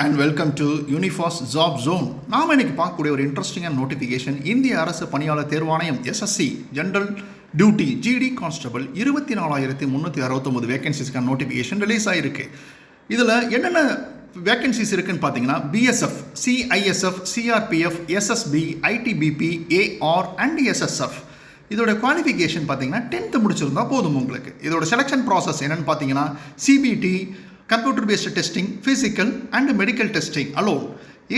And welcome to Unifas job zone. நாம் இன்னைக்கு பார்க்கக்கூடிய ஒரு இன்ட்ரெஸ்டிங்கான நோட்டிஃபிகேஷன், இந்திய அரசு பணியாளர் தேர்வாணையம் SSC general duty GD constable 24,369 வேகன்சிஸ்க்கான நோட்டிஃபிகேஷன் ரிலீஸ் ஆகிருக்கு. இதில் என்னென்ன வேகன்சிஸ் இருக்குன்னு பார்த்தீங்கன்னா BSF, CISF, CRPF, SSB, ITBP, AR and SSF. இதோட குவாலிஃபிகேஷன் பார்த்தீங்கன்னா 10th முடிச்சிருந்தா போதும் உங்களுக்கு. இதோட செலெக்ஷன் ப்ராசஸ் என்னென்னு பார்த்தீங்கன்னா CBT, computer based testing, physical and medical testing alone.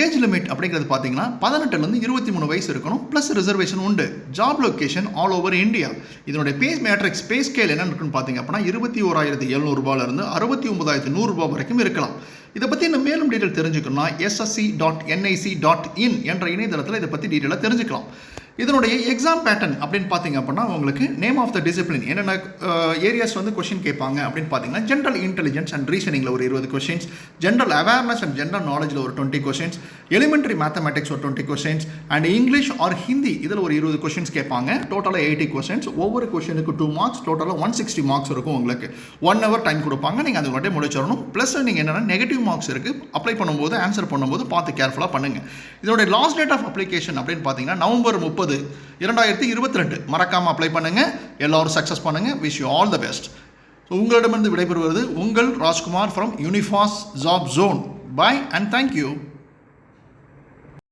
Age limit அப்படிங்கிறது பார்த்தீங்கன்னா 18லேருந்து 23 வயசு இருக்கணும், ப்ளஸ் ரிசர்வேஷன் உண்டு. Job location all over India. இதனுடைய பே மேட்ரிக்ஸ், பே ஸ்கேல் என்ன இருக்குன்னு பார்த்தீங்க அப்படின்னா 21,700 69,100 வரைக்கும் இருக்கலாம். இதை பற்றி இன்னும் மேலும் டீட்டெயில் தெரிஞ்சுக்கணும்னா ssc.nic.in என்ற இணையதளத்தில் இதை பற்றி டீட்டெயிலாக தெரிஞ்சுக்கலாம். இதனுடைய எக்ஸாம் பேட்டர்ன் அப்படின்னு பார்த்தீங்க அப்படின்னா உங்களுக்கு நேம் ஆஃப் த டிசிப்ளின் என்னென்ன ஏரியாஸ் வந்து கொஷின் கேட்பாங்க அப்படின்னு பார்த்தீங்கன்னா ஜென்ரல் இன்டெலிஜென்ஸ் அண்ட் ரீசனிங்கில் ஒரு 20 questions, general awareness and general நாலேஜில் ஒரு 20 கொஷின்ஸ், எலிமெண்ட்ரி மேத்தமெட்டிக்ஸ் ஒரு 20 questions and English or Hindi இதில் ஒரு 20 கொஷின்ஸ் கேட்பாங்க. டோட்டலாக 80 கொஷின்ஸ். ஒவ்வொரு கொஷினுக்கு 2 மார்க்ஸ், டோட்டலாக 160 மார்க்ஸ் இருக்கும். உங்களுக்கு 1 hour டைம் கொடுப்பாங்க, நீங்கள் அது மட்டும் முடிச்சிடணும். ப்ளஸ் நீங்கள் என்னென்னா நெகட்டிவ் மார்க்ஸ் இருக்குது. அப்ளை பண்ணும்போது ஆன்சர் பண்ணும்போது பார்த்து கேர்ஃபுல்லாக பண்ணுங்கள். இதோடைய லாஸ்ட் டேட் ஆஃப் அப்ளிகேஷன் அப்படின்னு பார்த்தீங்கன்னா நவம்பர் 30, 2022. மறக்காமல் அப்ளை பண்ணுங்கள். எல்லோரும் சக்ஸஸ் பண்ணுங்கள். Wish you all the best. உங்களிடமிருந்து விடைபெறுவது உங்கள் Rajkumar from Unifas job zone. Bye and thank you.